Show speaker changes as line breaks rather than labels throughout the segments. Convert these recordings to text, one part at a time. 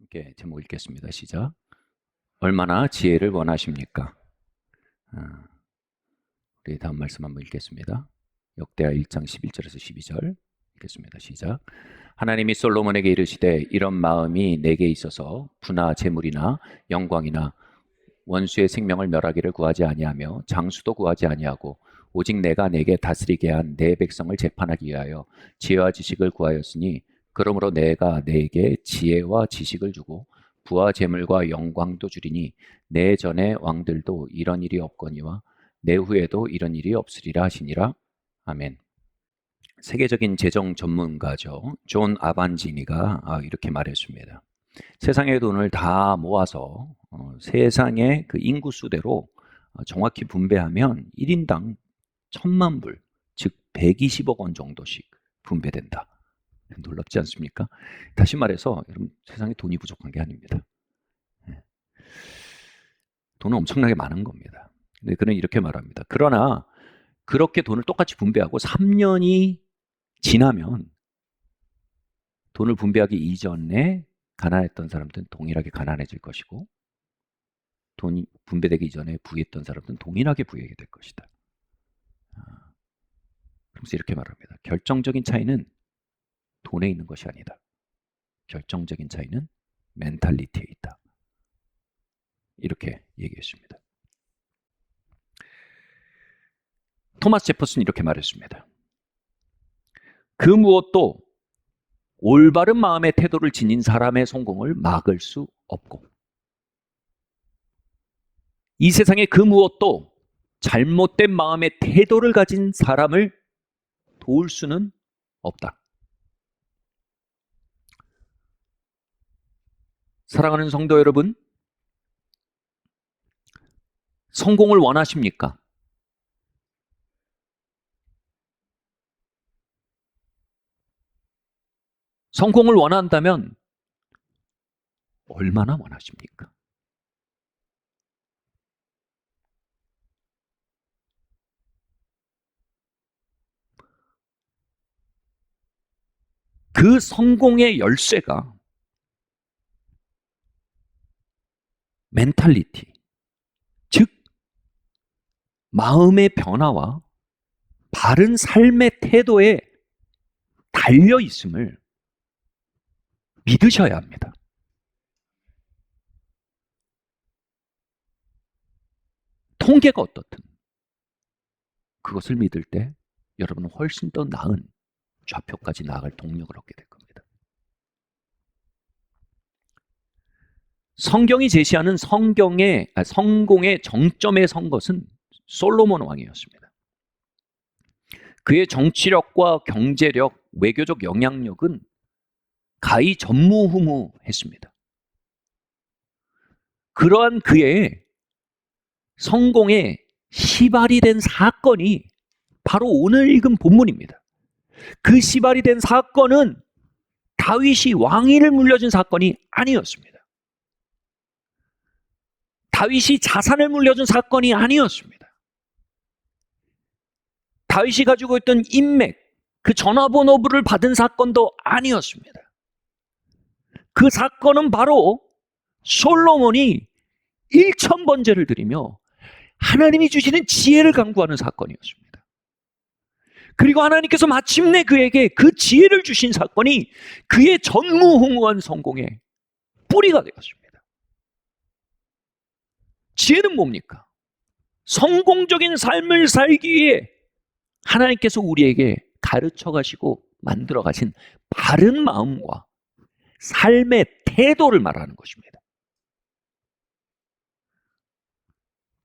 함께 제목 읽겠습니다. 시작. 얼마나 지혜를 원하십니까? 우리 다음 말씀 한번 읽겠습니다. 역대하 1장 11절에서 12절 읽겠습니다. 시작. 하나님이 솔로몬에게 이르시되 이런 마음이 내게 있어서 부나 재물이나 영광이나 원수의 생명을 멸하기를 구하지 아니하며 장수도 구하지 아니하고 오직 내가 내게 다스리게 한 내 백성을 재판하기 위하여 지혜와 지식을 구하였으니 그러므로 내가 내게 지혜와 지식을 주고 부와 재물과 영광도 주리니 내 전의 왕들도 이런 일이 없거니와 내 후에도 이런 일이 없으리라 하시니라. 아멘. 세계적인 재정 전문가죠. 존 아반지니가 이렇게 말했습니다. 세상의 돈을 다 모아서 세상의 그 인구수대로 정확히 분배하면 1인당 1,000만 불, 즉 120억 원 정도씩 분배된다. 놀랍지 않습니까? 다시 말해서 여러분, 세상에 돈이 부족한 게 아닙니다. 돈은 엄청나게 많은 겁니다. 근데 그는 이렇게 말합니다. 그러나 그렇게 돈을 똑같이 분배하고 3년이 지나면 돈을 분배하기 이전에 가난했던 사람들은 동일하게 가난해질 것이고 돈이 분배되기 이전에 부유했던 사람들은 동일하게 부유하게 될 것이다. 그래서 이렇게 말합니다. 결정적인 차이는 돈에 있는 것이 아니다. 결정적인 차이는 멘탈리티에 있다. 이렇게 얘기했습니다. 토마스 제퍼슨이 이렇게 말했습니다. 그 무엇도 올바른 마음의 태도를 지닌 사람의 성공을 막을 수 없고 이 세상의 그 무엇도 잘못된 마음의 태도를 가진 사람을 도울 수는 없다. 사랑하는 성도 여러분, 성공을 원하십니까? 성공을 원한다면 얼마나 원하십니까? 그 성공의 열쇠가 멘탈리티, 즉 마음의 변화와 바른 삶의 태도에 달려 있음을 믿으셔야 합니다. 통계가 어떻든 그것을 믿을 때 여러분은 훨씬 더 나은 좌표까지 나아갈 동력을 얻게 될 겁니다. 성경이 제시하는 성공의 정점에 선 것은 솔로몬 왕이었습니다. 그의 정치력과 경제력, 외교적 영향력은 가히 전무후무했습니다. 그러한 그의 성공의 시발이 된 사건이 바로 오늘 읽은 본문입니다. 그 시발이 된 사건은 다윗이 왕위를 물려준 사건이 아니었습니다. 다윗이 자산을 물려준 사건이 아니었습니다. 다윗이 가지고 있던 인맥, 그 전화번호부를 받은 사건도 아니었습니다. 그 사건은 바로 솔로몬이 1,000번제를 드리며 하나님이 주시는 지혜를 간구하는 사건이었습니다. 그리고 하나님께서 마침내 그에게 그 지혜를 주신 사건이 그의 전무후무한 성공의 뿌리가 되었습니다. 지혜는 뭡니까? 성공적인 삶을 살기 위해 하나님께서 우리에게 가르쳐 가시고 만들어 가신 바른 마음과 삶의 태도를 말하는 것입니다.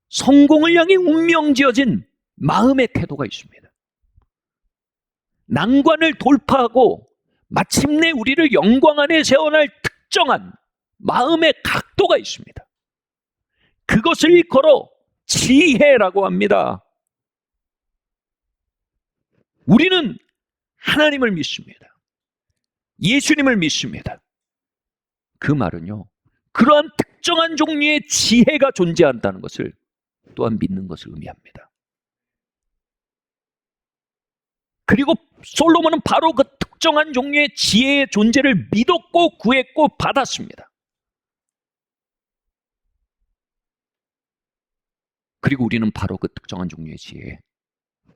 성공을 향해 운명지어진 마음의 태도가 있습니다. 난관을 돌파하고 마침내 우리를 영광 안에 세워날 특정한 마음의 각도가 있습니다. 그것을 일컬어 지혜라고 합니다. 우리는 하나님을 믿습니다. 예수님을 믿습니다. 그 말은요, 그러한 특정한 종류의 지혜가 존재한다는 것을 또한 믿는 것을 의미합니다. 그리고 솔로몬은 바로 그 특정한 종류의 지혜의 존재를 믿었고 구했고 받았습니다. 그리고 우리는 바로 그 특정한 종류의 지혜에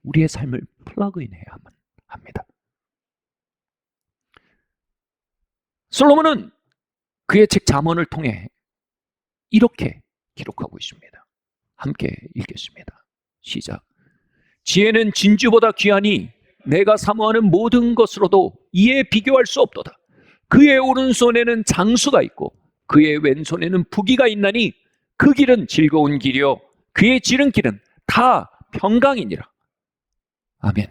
우리의 삶을 플러그인해야만 합니다. 솔로몬은 그의 책 잠언을 통해 이렇게 기록하고 있습니다. 함께 읽겠습니다. 시작. 지혜는 진주보다 귀하니 내가 사모하는 모든 것으로도 이에 비교할 수 없도다. 그의 오른손에는 장수가 있고 그의 왼손에는 부귀가 있나니 그 길은 즐거운 길이요 그의 지름길은 다 평강이니라. 아멘.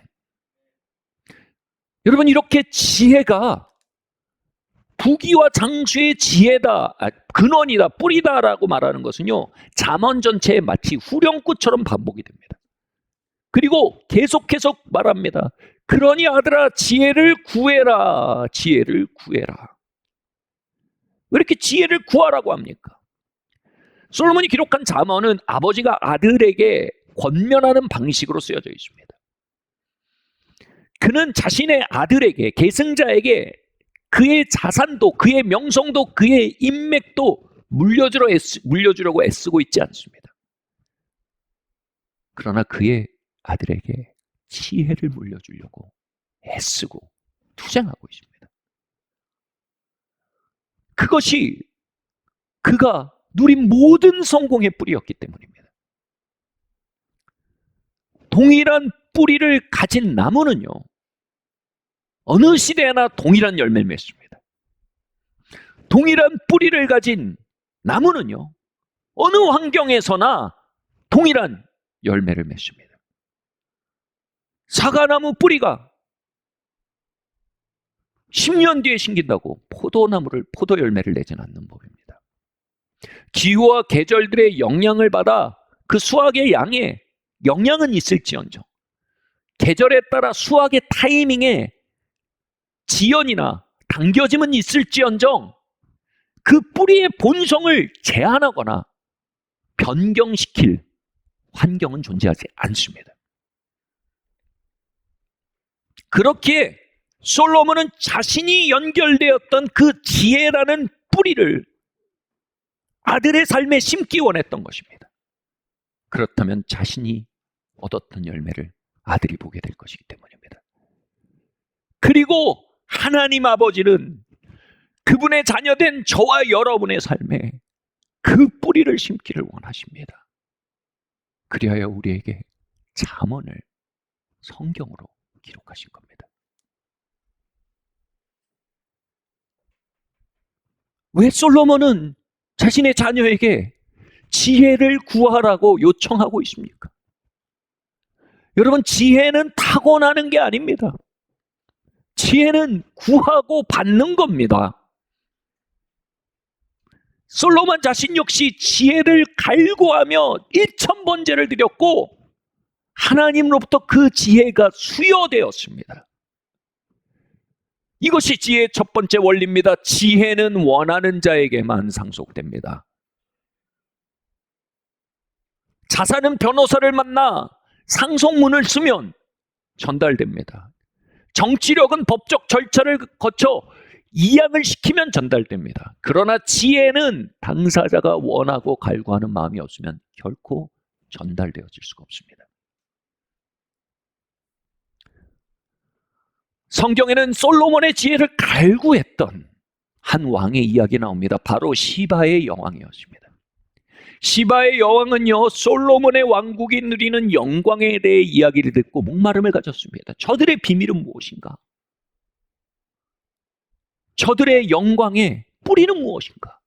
여러분, 이렇게 지혜가 부귀와 장수의 지혜다, 근원이다, 뿌리다라고 말하는 것은요, 잠언 전체에 마치 후렴구처럼 반복이 됩니다. 그리고 계속해서 말합니다. 그러니 아들아 지혜를 구해라. 지혜를 구해라. 왜 이렇게 지혜를 구하라고 합니까? 솔로몬이 기록한 잠언은 아버지가 아들에게 권면하는 방식으로 쓰여져 있습니다. 그는 자신의 아들에게, 계승자에게 그의 자산도, 그의 명성도, 그의 인맥도 물려주려고 애쓰고 있지 않습니다. 그러나 그의 아들에게 지혜를 물려주려고 애쓰고 투쟁하고 있습니다. 그것이 그가 누린 모든 성공의 뿌리였기 때문입니다. 동일한 뿌리를 가진 나무는요, 어느 시대나 동일한 열매를 맺습니다. 동일한 뿌리를 가진 나무는요, 어느 환경에서나 동일한 열매를 맺습니다. 사과나무 뿌리가 10년 뒤에 심긴다고 포도 열매를 내지는 않는 법입니다. 기후와 계절들의 영향을 받아 그 수확의 양에 영향은 있을지언정 계절에 따라 수확의 타이밍에 지연이나 당겨짐은 있을지언정 그 뿌리의 본성을 제한하거나 변경시킬 환경은 존재하지 않습니다. 그렇기에 솔로몬은 자신이 연결되었던 그 지혜라는 뿌리를 아들의 삶에 심기 원했던 것입니다. 그렇다면 자신이 얻었던 열매를 아들이 보게 될 것이기 때문입니다. 그리고 하나님 아버지는 그분의 자녀된 저와 여러분의 삶에 그 뿌리를 심기를 원하십니다. 그리하여 우리에게 잠언을 성경으로 기록하신 겁니다. 왜 솔로몬은 자신의 자녀에게 지혜를 구하라고 요청하고 있습니까? 여러분, 지혜는 타고나는 게 아닙니다. 지혜는 구하고 받는 겁니다. 솔로몬 자신 역시 지혜를 갈구하며 1000번제를 드렸고 하나님으로부터 그 지혜가 수여되었습니다. 이것이 지혜의 첫 번째 원리입니다. 지혜는 원하는 자에게만 상속됩니다. 자산은 변호사를 만나 상속문을 쓰면 전달됩니다. 정치력은 법적 절차를 거쳐 이양을 시키면 전달됩니다. 그러나 지혜는 당사자가 원하고 갈구하는 마음이 없으면 결코 전달되어질 수가 없습니다. 성경에는 솔로몬의 지혜를 갈구했던 한 왕의 이야기 나옵니다. 바로 시바의 여왕이었습니다. 시바의 여왕은요, 솔로몬의 왕국이 누리는 영광에 대해 이야기를 듣고 목마름을 가졌습니다. 저들의 비밀은 무엇인가? 저들의 영광의 뿌리는 무엇인가?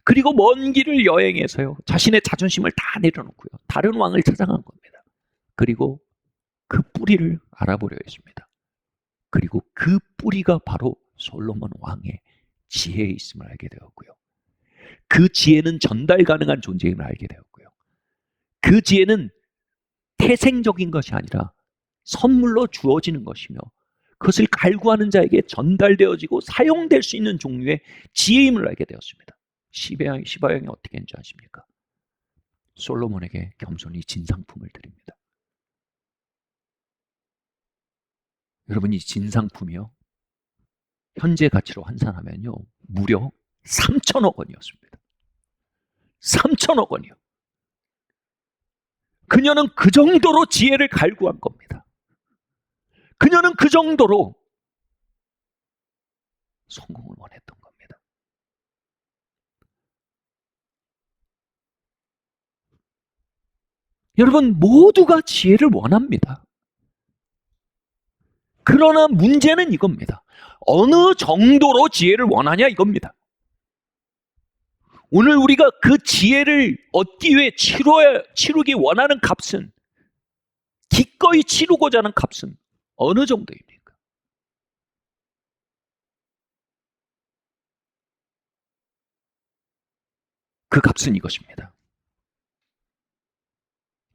그리고 먼 길을 여행해서요, 자신의 자존심을 다 내려놓고요, 다른 왕을 찾아간 겁니다. 그리고 그 뿌리를 알아보려 했습니다. 그리고 그 뿌리가 바로 솔로몬 왕의 지혜에 있음을 알게 되었고요. 그 지혜는 전달 가능한 존재임을 알게 되었고요. 그 지혜는 태생적인 것이 아니라 선물로 주어지는 것이며 그것을 갈구하는 자에게 전달되어지고 사용될 수 있는 종류의 지혜임을 알게 되었습니다. 시바왕이 어떻게 했는지 아십니까? 솔로몬에게 겸손히 진상품을 드립니다. 여러분, 이 진상품이요, 현재 가치로 환산하면요, 무려 3천억 원이었습니다. 3천억 원이요. 그녀는 그 정도로 지혜를 갈구한 겁니다. 그녀는 그 정도로 성공을 원했던 겁니다. 여러분, 모두가 지혜를 원합니다. 그러나 문제는 이겁니다. 어느 정도로 지혜를 원하냐 이겁니다. 오늘 우리가 그 지혜를 얻기 위해 치르기 원하는 값은, 기꺼이 치르고자 하는 값은 어느 정도입니까? 그 값은 이것입니다.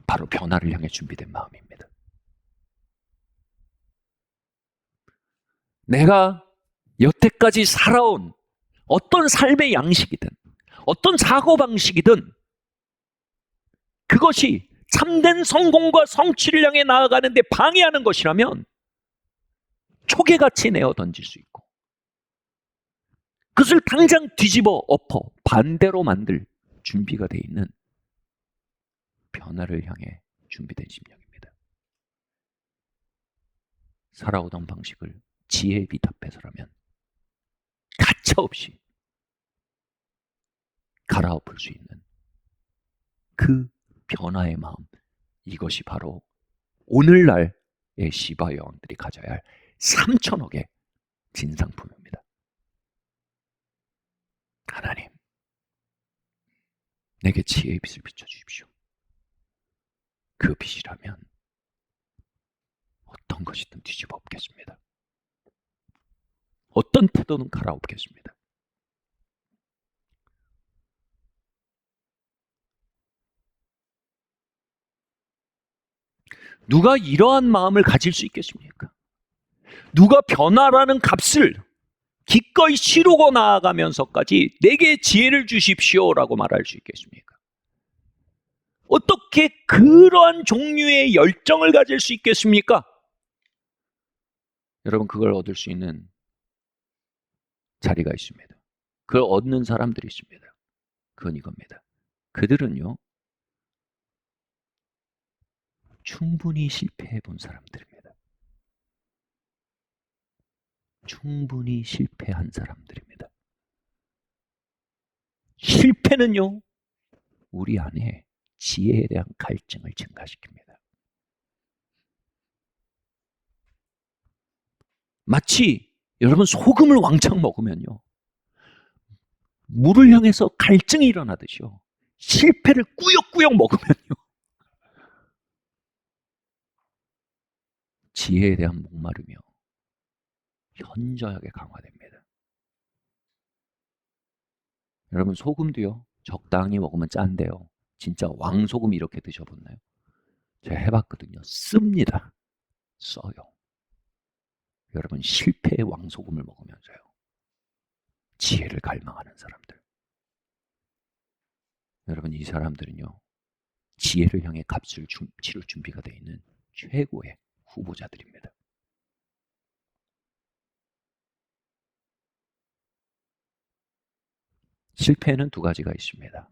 바로 변화를 향해 준비된 마음입니다. 내가 여태까지 살아온 어떤 삶의 양식이든 어떤 사고방식이든 그것이 참된 성공과 성취를 향해 나아가는데 방해하는 것이라면 초계같이 내어 던질 수 있고, 그것을 당장 뒤집어 엎어 반대로 만들 준비가 되어 있는 변화를 향해 준비된 심령입니다. 살아오던 방식을 지혜의 빛 앞에서라면 가차없이 갈아엎을 수 있는 그 변화의 마음, 이것이 바로 오늘날의 시바 여왕들이 가져야 할 3천억의 진상품입니다. 하나님, 내게 지혜의 빛을 비춰주십시오. 그 빛이라면 어떤 것이든 뒤집어 엎겠습니다. 어떤 태도는 갈아엎겠습니다. 누가 이러한 마음을 가질 수 있겠습니까? 누가 변화라는 값을 기꺼이 치르고 나아가면서까지 내게 지혜를 주십시오라고 말할 수 있겠습니까? 어떻게 그러한 종류의 열정을 가질 수 있겠습니까? 여러분, 그걸 얻을 수 있는 자리가 있습니다. 그걸 얻는 사람들이 있습니다. 그건 이겁니다. 그들은요, 충분히 실패해 본 사람들입니다. 충분히 실패한 사람들입니다. 실패는요, 우리 안에 지혜에 대한 갈증을 증가시킵니다. 마치 여러분, 소금을 왕창 먹으면요, 물을 향해서 갈증이 일어나듯이요, 실패를 꾸역꾸역 먹으면요, 지혜에 대한 목마름이요, 현저하게 강화됩니다. 여러분, 소금도요, 적당히 먹으면 짠데요, 진짜 왕소금 이렇게 드셔봤나요? 제가 해봤거든요. 씁니다. 써요. 여러분, 실패의 왕소금을 먹으면서요, 지혜를 갈망하는 사람들, 여러분, 이 사람들은요, 지혜를 향해 값을 치를 준비가 되어 있는 최고의 후보자들입니다. 실패에는 두 가지가 있습니다.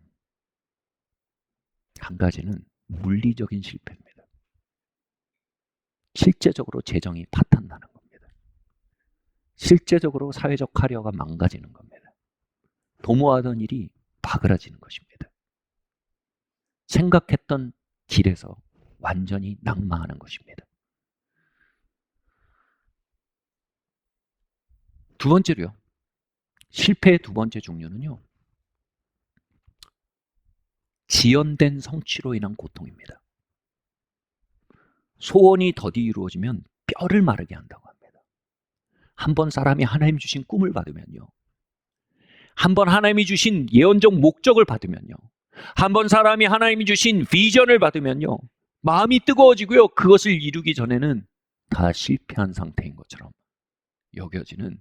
한 가지는 물리적인 실패입니다. 실제적으로 재정이 파탄나는 겁니다. 실제적으로 사회적 커리어가 망가지는 겁니다. 도모하던 일이 바그라지는 것입니다. 생각했던 길에서 완전히 낙마하는 것입니다. 두 번째로요, 실패의 두 번째 종류는요, 지연된 성취로 인한 고통입니다. 소원이 더디 이루어지면 뼈를 마르게 한다고 합니다. 한번 사람이 하나님 주신 꿈을 받으면요, 한번 하나님이 주신 예언적 목적을 받으면요, 한번 사람이 하나님이 주신 비전을 받으면요, 마음이 뜨거워지고요, 그것을 이루기 전에는 다 실패한 상태인 것처럼 여겨지는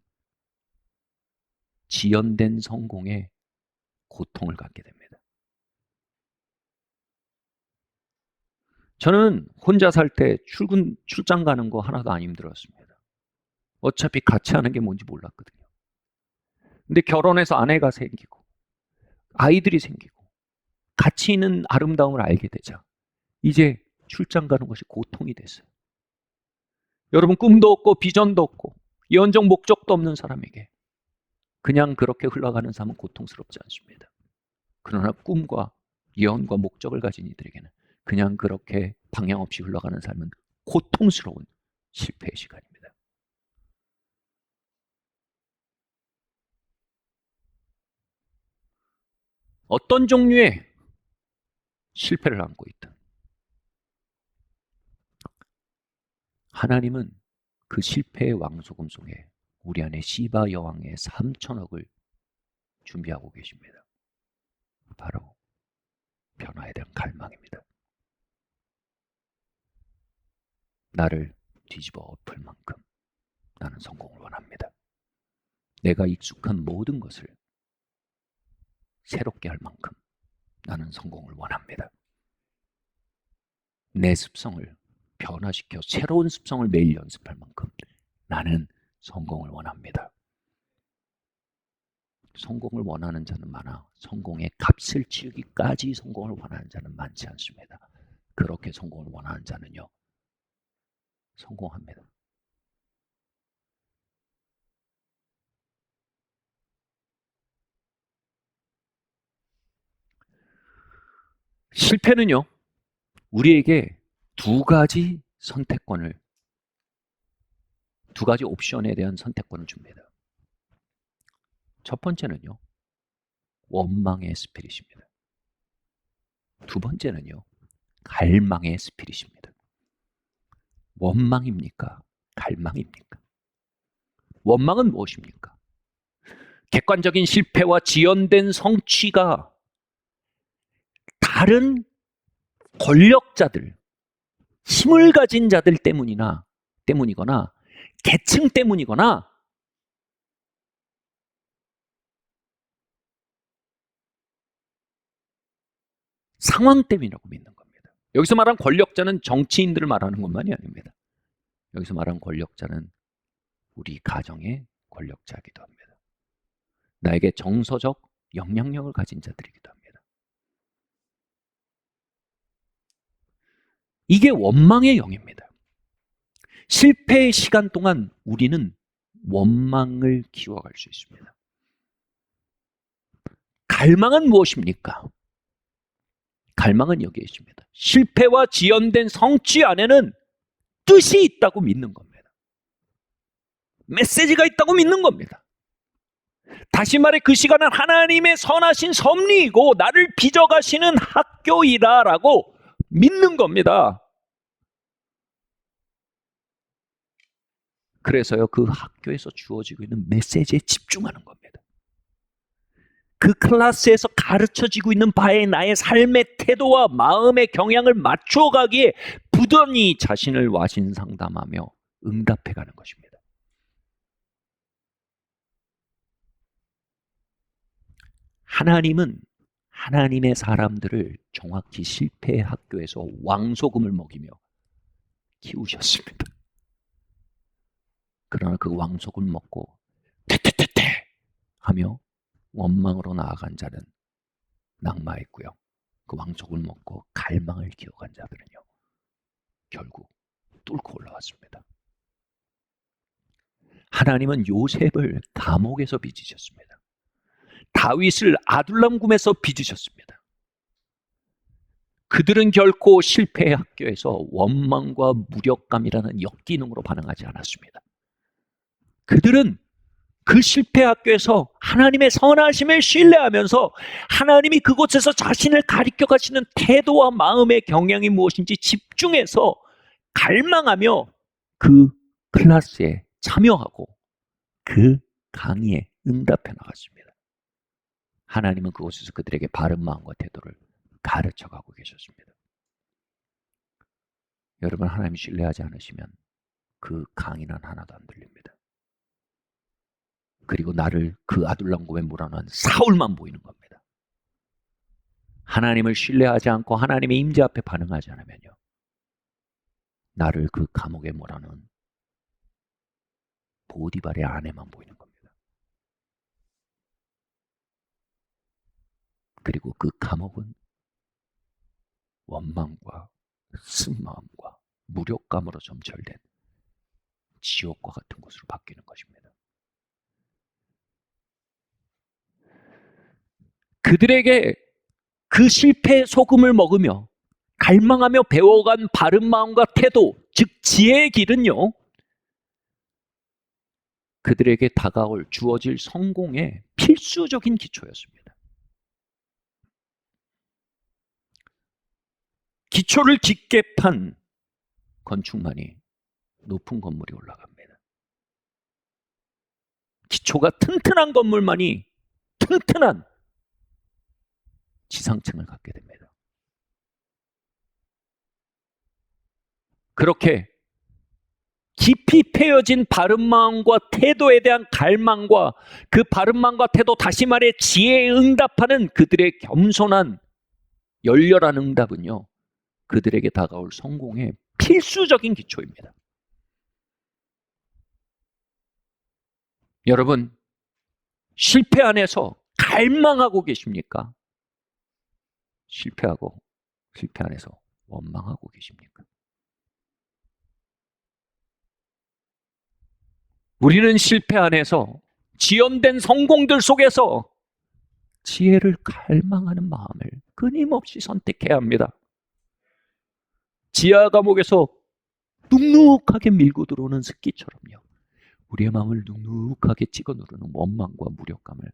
지연된 성공의 고통을 갖게 됩니다. 저는 혼자 살 때 출장 가는 거 하나도 안 힘들었습니다. 어차피 같이 하는 게 뭔지 몰랐거든요. 근데 결혼해서 아내가 생기고 아이들이 생기고 같이 있는 아름다움을 알게 되자 이제 출장 가는 것이 고통이 됐어요. 여러분, 꿈도 없고 비전도 없고 예언적 목적도 없는 사람에게 그냥 그렇게 흘러가는 삶은 고통스럽지 않습니다. 그러나 꿈과 예언과 목적을 가진 이들에게는 그냥 그렇게 방향 없이 흘러가는 삶은 고통스러운 실패의 시간입니다. 어떤 종류의 실패를 안고 있든 하나님은 그 실패의 왕소금 속에 우리 안에 시바 여왕의 3천억을 준비하고 계십니다. 바로 변화에 대한 갈망입니다. 나를 뒤집어 엎을 만큼 나는 성공을 원합니다. 내가 익숙한 모든 것을 새롭게 할 만큼 나는 성공을 원합니다. 내 습성을 변화시켜 새로운 습성을 매일 연습할 만큼 나는 성공을 원합니다. 성공을 원하는 자는 많아 성공의 값을 치르기까지 성공을 원하는 자는 많지 않습니다. 그렇게 성공을 원하는 자는요, 성공합니다. 실패는요, 우리에게 두 가지 옵션에 대한 선택권을 줍니다. 첫 번째는요, 원망의 스피릿입니다. 두 번째는요, 갈망의 스피릿입니다. 원망입니까? 갈망입니까? 원망은 무엇입니까? 객관적인 실패와 지연된 성취가 다른 권력자들, 힘을 가진 자들 때문이거나 계층 때문이거나 상황 때문이라고 믿는 겁니다. 여기서 말한 권력자는 정치인들을 말하는 것만이 아닙니다. 여기서 말한 권력자는 우리 가정의 권력자이기도 합니다. 나에게 정서적 영향력을 가진 자들이기도 합니다. 이게 원망의 영입니다. 실패의 시간 동안 우리는 원망을 키워갈 수 있습니다. 갈망은 무엇입니까? 갈망은 여기에 있습니다. 실패와 지연된 성취 안에는 뜻이 있다고 믿는 겁니다. 메시지가 있다고 믿는 겁니다. 다시 말해 그 시간은 하나님의 선하신 섭리이고 나를 빚어가시는 학교이다라고 믿는 겁니다. 그래서요, 그 학교에서 주어지고 있는 메시지에 집중하는 겁니다. 그 클래스에서 가르쳐지고 있는 바에 나의 삶의 태도와 마음의 경향을 맞춰가기에 부단히 자신을 와신상담하며 응답해가는 것입니다. 하나님은 하나님의 사람들을 정확히 실패의 학교에서 왕소금을 먹이며 키우셨습니다. 그러나 그 왕소금을 먹고 퇴퇴퇴퇴 하며 원망으로 나아간 자는 낙마했고요. 그 왕소금을 먹고 갈망을 키워간 자들은요, 결국 뚫고 올라왔습니다. 하나님은 요셉을 감옥에서 빚으셨습니다. 다윗을 아둘람궁에서 빚으셨습니다. 그들은 결코 실패의 학교에서 원망과 무력감이라는 역기능으로 반응하지 않았습니다. 그들은 그 실패 학교에서 하나님의 선하심을 신뢰하면서 하나님이 그곳에서 자신을 가리켜 가시는 태도와 마음의 경향이 무엇인지 집중해서 갈망하며 그 클래스에 참여하고 그 강의에 응답해 나갔습니다. 하나님은 그곳에서 그들에게 바른 마음과 태도를 가르쳐가고 계셨습니다. 여러분, 하나님 신뢰하지 않으시면 그 강의는 하나도 안 들립니다. 그리고 나를 그 아둘람궁에 몰아넣은 사울만 보이는 겁니다. 하나님을 신뢰하지 않고 하나님의 임재 앞에 반응하지 않으면요, 나를 그 감옥에 몰아넣은 보디발의 아내만 보이는 겁니다. 그리고 그 감옥은 원망과 쓴마음과 무력감으로 점철된 지옥과 같은 곳으로 바뀌는 것입니다. 그들에게 그 실패의 소금을 먹으며 갈망하며 배워간 바른 마음과 태도, 즉 지혜의 길은요, 그들에게 다가올 주어질 성공의 필수적인 기초였습니다. 기초를 깊게 판 건축만이 높은 건물이 올라갑니다. 기초가 튼튼한 건물만이 튼튼한 지상층을 갖게 됩니다. 그렇게 깊이 패여진 바른마음과 태도에 대한 갈망과 그 바른마음과 태도, 다시 말해 지혜에 응답하는 그들의 겸손한 열렬한 응답은요, 그들에게 다가올 성공의 필수적인 기초입니다. 여러분, 실패 안에서 갈망하고 계십니까? 실패 안에서 원망하고 계십니까? 우리는 실패 안에서 지연된 성공들 속에서 지혜를 갈망하는 마음을 끊임없이 선택해야 합니다. 지하 감옥에서 눅눅하게 밀고 들어오는 습기처럼요, 우리의 마음을 눅눅하게 찍어 누르는 원망과 무력감을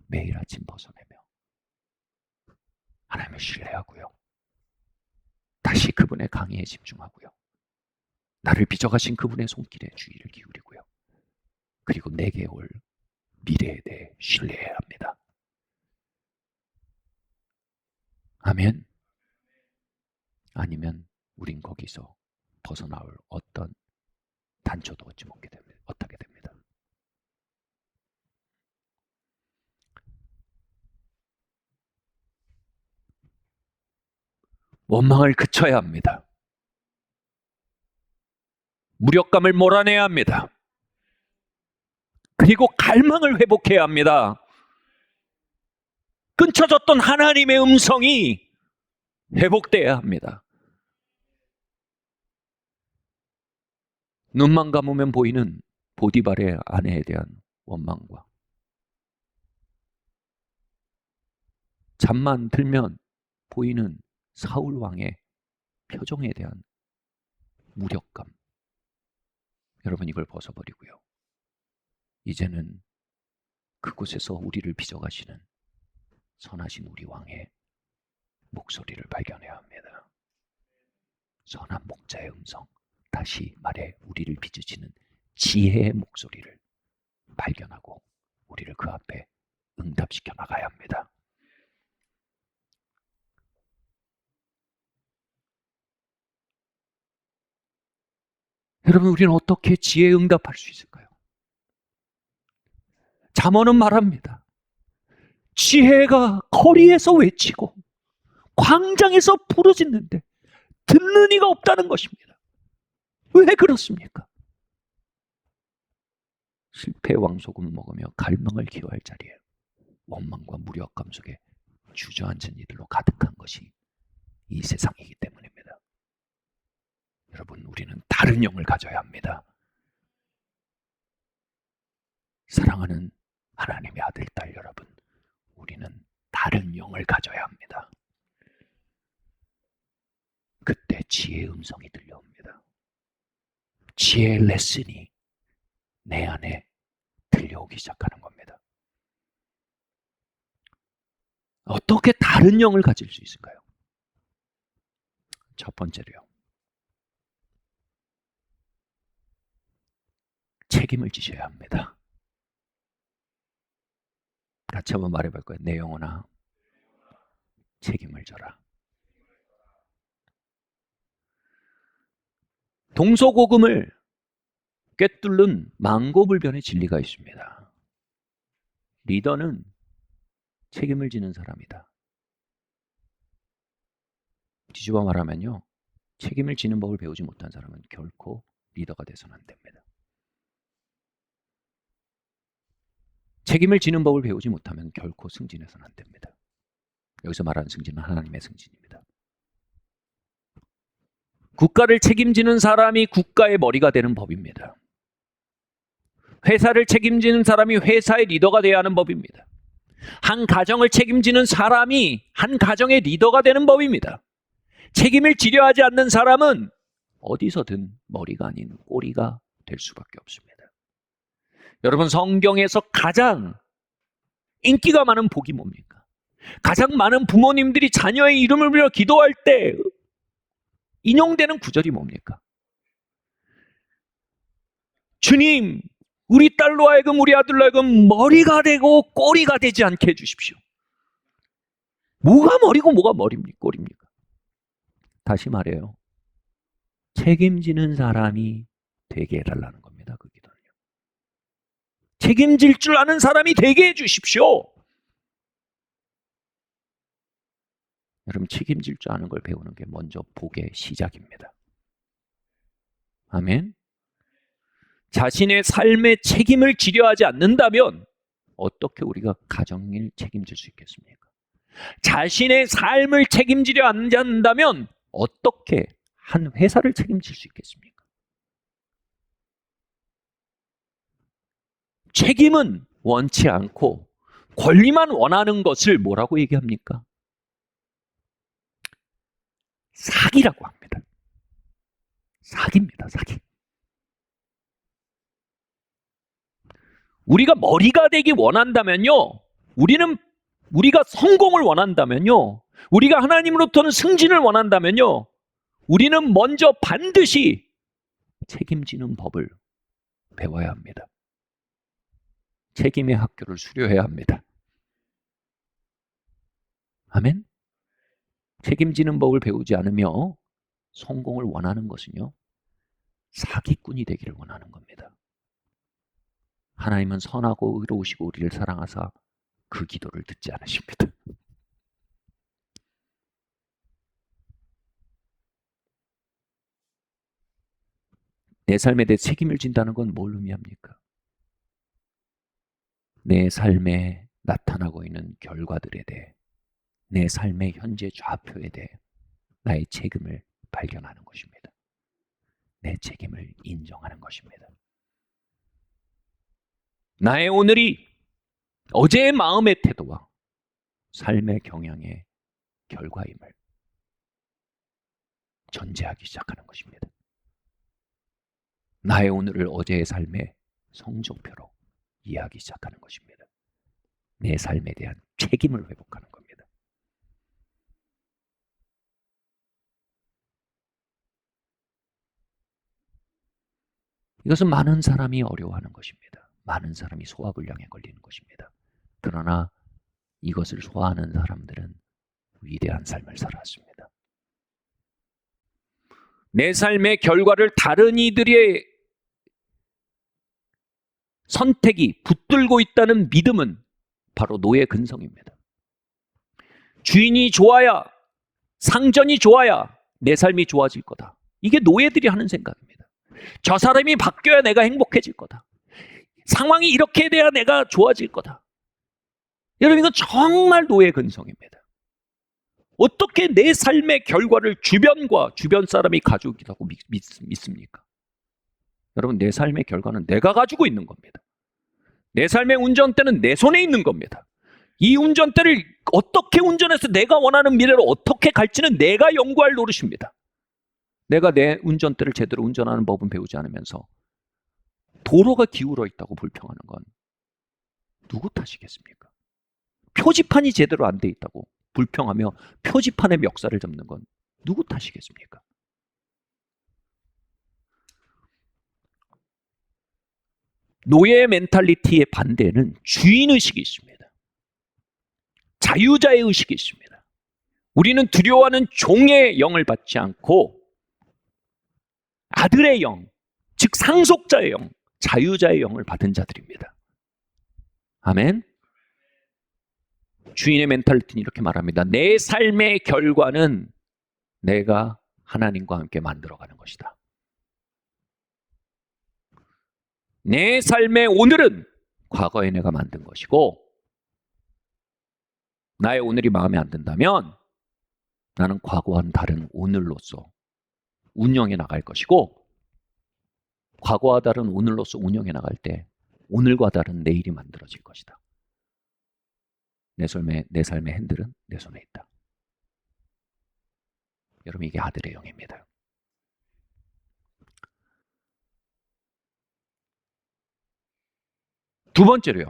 매일 아침 벗어내며 하나님을 신뢰하고요, 다시 그분의 강의에 집중하고요, 나를 빚어가신 그분의 손길에 주의를 기울이고요, 그리고 내게 올 미래에 대해 신뢰해야 합니다. 아멘. 아니면 우린 거기서 벗어나올 어떤 단초도 얻지 못하게 됩니다. 원망을 그쳐야 합니다. 무력감을 몰아내야 합니다. 그리고 갈망을 회복해야 합니다. 끊쳐졌던 하나님의 음성이 회복돼야 합니다. 눈만 감으면 보이는 보디발의 아내에 대한 원망과 잠만 들면 보이는 사울 왕의 표정에 대한 무력감, 여러분, 이걸 벗어버리고요, 이제는 그곳에서 우리를 빚어가시는 선하신 우리 왕의 목소리를 발견해야 합니다. 선한 목자의 음성, 다시 말해 우리를 빚으시는 지혜의 목소리를 발견하고 우리를 그 앞에 응답시켜 나가야 합니다. 여러분, 우리는 어떻게 지혜에 응답할 수 있을까요? 잠언은 말합니다. 지혜가 거리에서 외치고 광장에서 부르짖는데 듣는 이가 없다는 것입니다. 왜 그렇습니까? 실패의 왕소금을 먹으며 갈망을 기워할 자리에 원망과 무력감 속에 주저앉은 이들로 가득한 것이 이 세상이기 때문입니다. 여러분, 우리는 다른 영을 가져야 합니다. 사랑하는 하나님의 아들, 딸 여러분, 우리는 다른 영을 가져야 합니다. 그때 지혜의 음성이 들려옵니다. 지혜의 레슨이 내 안에 들려오기 시작하는 겁니다. 어떻게 다른 영을 가질 수 있을까요? 첫 번째로요, 책임을 지셔야 합니다. 같이 한번 말해볼 거예요. 내 영혼아, 책임을 져라. 동서고금을 꿰뚫는 망고불변의 진리가 있습니다. 리더는 책임을 지는 사람이다. 뒤집어 말하면요, 책임을 지는 법을 배우지 못한 사람은 결코 리더가 돼서는 안 됩니다. 책임을 지는 법을 배우지 못하면 결코 승진해서는 안 됩니다. 여기서 말하는 승진은 하나님의 승진입니다. 국가를 책임지는 사람이 국가의 머리가 되는 법입니다. 회사를 책임지는 사람이 회사의 리더가 되어야 하는 법입니다. 한 가정을 책임지는 사람이 한 가정의 리더가 되는 법입니다. 책임을 지려 하지 않는 사람은 어디서든 머리가 아닌 꼬리가 될 수밖에 없습니다. 여러분, 성경에서 가장 인기가 많은 복이 뭡니까? 가장 많은 부모님들이 자녀의 이름을 빌어 기도할 때 인용되는 구절이 뭡니까? 주님, 우리 딸로 하여금 우리 아들로 하여금 머리가 되고 꼬리가 되지 않게 해주십시오. 뭐가 머리고 뭐가 꼬리입니까? 다시 말해요. 책임지는 사람이 되게 해달라는 겁니다. 그 기도는요. 책임질 줄 아는 사람이 되게 해주십시오. 여러분, 책임질 줄 아는 걸 배우는 게 먼저 복의 시작입니다. 아멘. 자신의 삶에 책임을 지려 하지 않는다면 어떻게 우리가 가정을 책임질 수 있겠습니까? 자신의 삶을 책임지려 하지 않는다면 어떻게 한 회사를 책임질 수 있겠습니까? 책임은 원치 않고 권리만 원하는 것을 뭐라고 얘기합니까? 사기라고 합니다. 사기입니다, 사기. 우리가 머리가 되기 원한다면요, 우리가 성공을 원한다면요, 우리가 하나님으로부터는 승진을 원한다면요, 우리는 먼저 반드시 책임지는 법을 배워야 합니다. 책임의 학교를 수료해야 합니다. 아멘? 책임지는 법을 배우지 않으며 성공을 원하는 것은요, 사기꾼이 되기를 원하는 겁니다. 하나님은 선하고 의로우시고 우리를 사랑하사 그 기도를 듣지 않으십니다. 내 삶에 대해 책임을 진다는 건 뭘 의미합니까? 내 삶에 나타나고 있는 결과들에 대해, 내 삶의 현재 좌표에 대해 나의 책임을 발견하는 것입니다. 내 책임을 인정하는 것입니다. 나의 오늘이 어제의 마음의 태도와 삶의 경향의 결과임을 전제하기 시작하는 것입니다. 나의 오늘을 어제의 삶의 성적표로 이해하기 시작하는 것입니다. 내 삶에 대한 책임을 회복하는 겁니다. 이것은 많은 사람이 어려워하는 것입니다. 많은 사람이 소화불량에 걸리는 것입니다. 그러나 이것을 소화하는 사람들은 위대한 삶을 살았습니다. 내 삶의 결과를 다른 이들의 선택이 붙들고 있다는 믿음은 바로 노예 근성입니다. 주인이 좋아야, 상전이 좋아야 내 삶이 좋아질 거다. 이게 노예들이 하는 생각입니다. 저 사람이 바뀌어야 내가 행복해질 거다. 상황이 이렇게 돼야 내가 좋아질 거다. 여러분, 이건 정말 노예 근성입니다. 어떻게 내 삶의 결과를 주변과 주변 사람이 가지고 있다고 믿습니까? 여러분, 내 삶의 결과는 내가 가지고 있는 겁니다. 내 삶의 운전대는 내 손에 있는 겁니다. 이 운전대를 어떻게 운전해서 내가 원하는 미래로 어떻게 갈지는 내가 연구할 노릇입니다. 내가 내 운전대를 제대로 운전하는 법은 배우지 않으면서 도로가 기울어 있다고 불평하는 건 누구 탓이겠습니까? 표지판이 제대로 안 돼 있다고 불평하며 표지판의 멱살을 잡는 건 누구 탓이겠습니까? 노예 멘탈리티의 반대는 주인의식이 있습니다. 자유자의 의식이 있습니다. 우리는 두려워하는 종의 영을 받지 않고 아들의 영, 즉 상속자의 영, 자유자의 영을 받은 자들입니다. 아멘. 주인의 멘탈리티는 이렇게 말합니다. 내 삶의 결과는 내가 하나님과 함께 만들어가는 것이다. 내 삶의 오늘은 과거에 내가 만든 것이고, 나의 오늘이 마음에 안 든다면 나는 과거와는 다른 오늘로서 운영해 나갈 것이고, 과거와 다른 오늘로서 운영해 나갈 때 오늘과 다른 내일이 만들어질 것이다. 내 삶의 핸들은 내 손에 있다. 여러분, 이게 아들의 영입니다. 두 번째로요.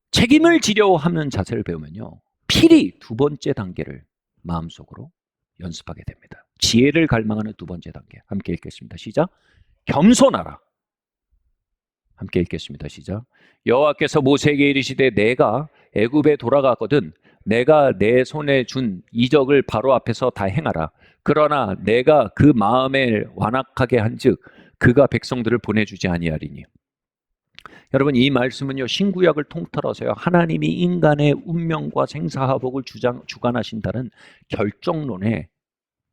책임을 지려 하는 자세를 배우면요, 필히 두 번째 단계를 마음속으로 연습하게 됩니다. 지혜를 갈망하는 두 번째 단계. 함께 읽겠습니다. 시작. 겸손하라. 함께 읽겠습니다. 시작. 여호와께서 모세에게 이르시되 내가 애굽에 돌아가거든 내가 내 손에 준 이적을 바로 앞에서 다 행하라. 그러나 내가 그 마음에 완악하게 한즉 그가 백성들을 보내주지 아니하리니. 여러분, 이 말씀은요, 신구약을 통틀어서요, 하나님이 인간의 운명과 생사화복을 주관하신다는 결정론에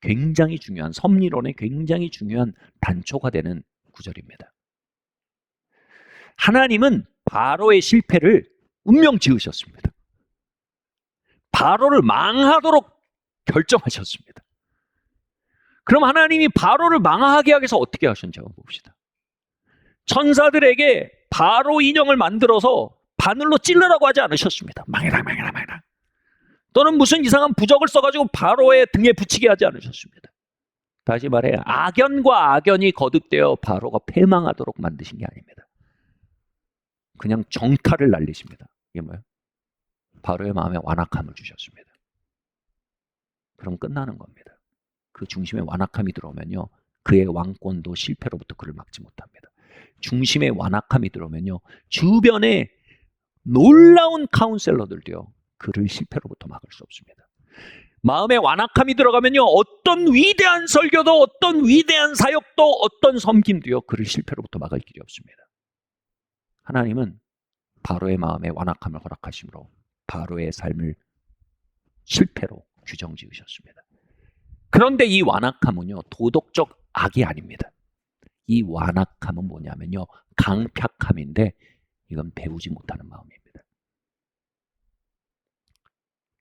굉장히 중요한, 섭리론에 굉장히 중요한 단초가 되는 구절입니다. 하나님은 바로의 실패를 운명 지으셨습니다. 바로를 망하도록 결정하셨습니다. 그럼 하나님이 바로를 망하게 하기 위해서 어떻게 하셨는지 한번 봅시다. 천사들에게 바로 인형을 만들어서 바늘로 찔르라고 하지 않으셨습니다. 망해라, 망해라, 망해라. 또는 무슨 이상한 부적을 써가지고 바로의 등에 붙이게 하지 않으셨습니다. 다시 말해, 악연과 악연이 거듭되어 바로가 패망하도록 만드신 게 아닙니다. 그냥 정탈을 날리십니다. 이게 뭐예요? 바로의 마음에 완악함을 주셨습니다. 그럼 끝나는 겁니다. 그 중심에 완악함이 들어오면요, 그의 왕권도 실패로부터 그를 막지 못합니다. 중심에 완악함이 들어오면요, 주변에 놀라운 카운셀러들도요, 그를 실패로부터 막을 수 없습니다. 마음에 완악함이 들어가면요, 어떤 위대한 설교도, 어떤 위대한 사역도, 어떤 섬김도요, 그를 실패로부터 막을 길이 없습니다. 하나님은 바로의 마음에 완악함을 허락하심으로 바로의 삶을 실패로 규정 지으셨습니다. 그런데 이 완악함은요, 도덕적 악이 아닙니다. 이 완악함은 뭐냐면요, 강팍함인데 이건 배우지 못하는 마음입니다.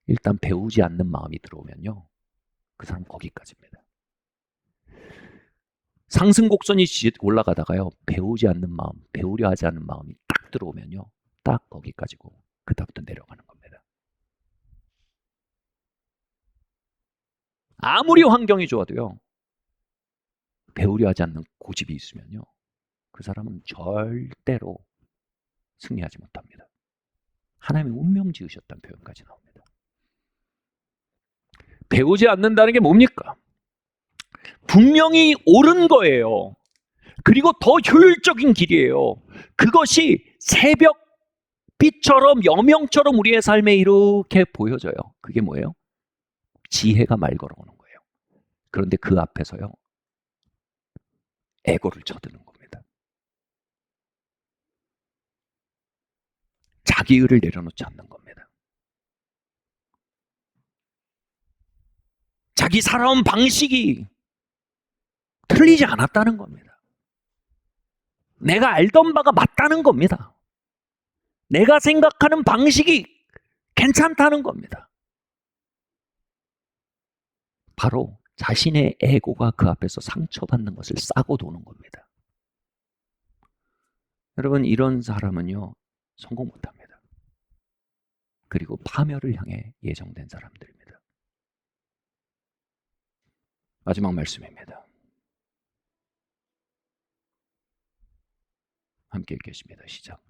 일단 배우지 않는 마음이 들어오면요, 그 사람 거기까지입니다. 상승곡선이 올라가다가요, 배우지 않는 마음, 배우려 하지 않는 마음이 딱 들어오면요, 딱 거기까지고 그다음부터 내려가는 겁니다. 아무리 환경이 좋아도요, 배우려 하지 않는 고집이 있으면요, 그 사람은 절대로 승리하지 못합니다. 하나님이 운명 지으셨다는 표현까지 나옵니다. 배우지 않는다는 게 뭡니까? 분명히 옳은 거예요. 그리고 더 효율적인 길이에요. 그것이 새벽빛처럼 여명처럼 우리의 삶에 이렇게 보여져요. 그게 뭐예요? 지혜가 말 걸어오는 거예요. 그런데 그 앞에서요, 에고를 쳐드는 겁니다. 자기 의를 내려놓지 않는 겁니다. 자기 살아온 방식이 틀리지 않았다는 겁니다. 내가 알던 바가 맞다는 겁니다. 내가 생각하는 방식이 괜찮다는 겁니다. 바로 자신의 에고가 그 앞에서 상처받는 것을 싸고 도는 겁니다. 여러분, 이런 사람은요, 성공 못합니다. 그리고 파멸을 향해 예정된 사람들입니다. 마지막 말씀입니다. 함께 읽겠습니다. 시작.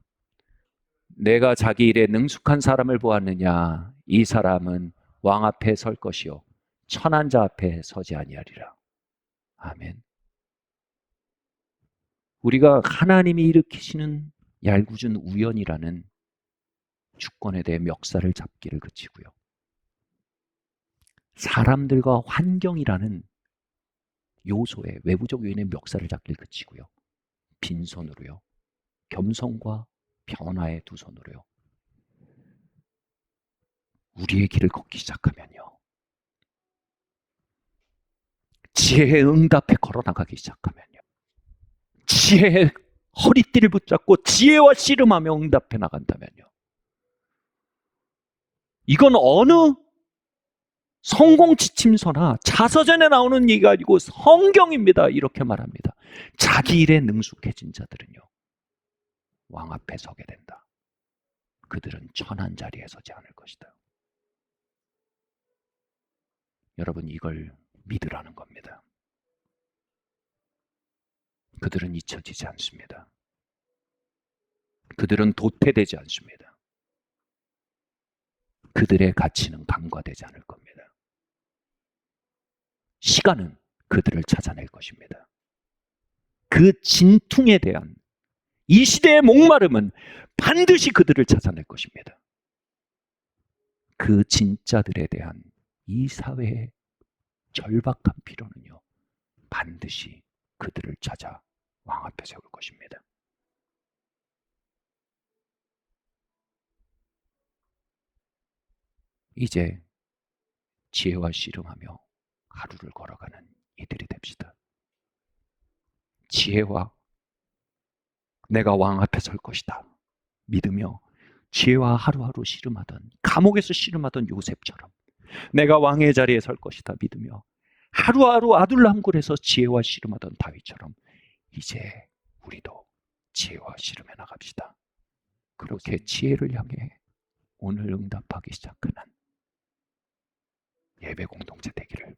내가 자기 일에 능숙한 사람을 보았느냐? 이 사람은 왕 앞에 설 것이요 천한 자 앞에 서지 아니하리라. 아멘. 우리가 하나님이 일으키시는 얄궂은 우연이라는 주권에 대해 멱살을 잡기를 그치고요, 사람들과 환경이라는 요소에 외부적 요인의 멱살을 잡기를 그치고요, 빈손으로요, 겸손과 변화의 두 손으로요, 우리의 길을 걷기 시작하면요, 지혜의 응답에 걸어나가기 시작하면요, 지혜의 허리띠를 붙잡고 지혜와 씨름하며 응답해 나간다면요, 이건 어느 성공 지침서나 자서전에 나오는 얘기가 아니고 성경입니다. 이렇게 말합니다. 자기 일에 능숙해진 자들은요, 왕 앞에 서게 된다. 그들은 천한 자리에 서지 않을 것이다. 여러분, 이걸 믿으라는 겁니다. 그들은 잊혀지지 않습니다. 그들은 도태되지 않습니다. 그들의 가치는 간과되지 않을 겁니다. 시간은 그들을 찾아낼 것입니다. 그 진퉁에 대한 이 시대의 목마름은 반드시 그들을 찾아낼 것입니다. 그 진짜들에 대한 이 사회의 절박한 필요는요, 반드시 그들을 찾아 왕 앞에 세울 것입니다. 이제 지혜와 씨름하며 하루를 걸어가는 이들이 됩시다. 지혜와 내가 왕 앞에 설 것이다 믿으며 지혜와 하루하루 씨름하던, 감옥에서 씨름하던 요셉처럼 내가 왕의 자리에 설 것이다 믿으며 하루하루 아둘람굴에서 지혜와 씨름하던 다윗처럼 이제 우리도 지혜와 씨름해 나갑시다. 그렇게 지혜를 향해 오늘 응답하기 시작하는 예배 공동체 되기를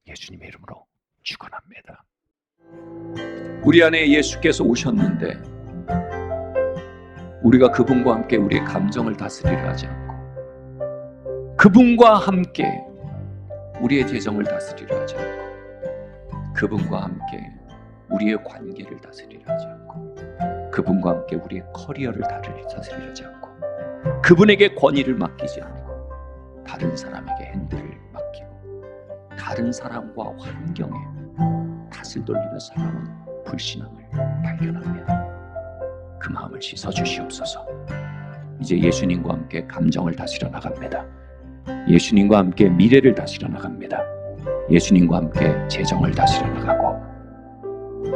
예수님의 이름으로 축원합니다. 우리 안에 예수께서 오셨는데 우리가 그분과 함께 우리의 감정을 다스리려 하지 않고, 그분과 함께 우리의 재정을 다스리려 하지 않고, 그분과 함께 우리의 관계를 다스리려 하지 않고, 그분과 함께 우리의 커리어를 다스리려 하지 않고, 그분에게 권위를 맡기지 않고 다른 사람에게 핸들을 맡기고 다른 사람과 환경에 탓을 돌리며 살아온 불신앙을 발견합니다. 그 마음을 씻어주시옵소서. 이제 예수님과 함께 감정을 다스려 나갑니다. 예수님과 함께 미래를 다스려 나갑니다. 예수님과 함께 재정을 다스려 나가고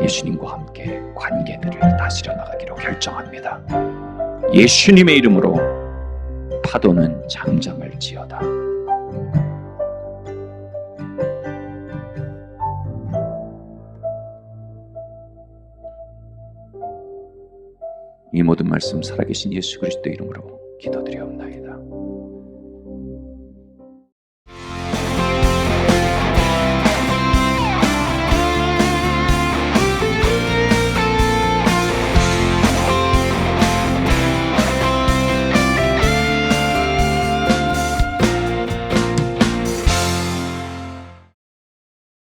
예수님과 함께 관계들을 다스려 나가기로 결정합니다. 예수님의 이름으로 파도는 잠잠을지어다. 이 모든 말씀 살아계신 예수 그리스도의 이름으로 기도드려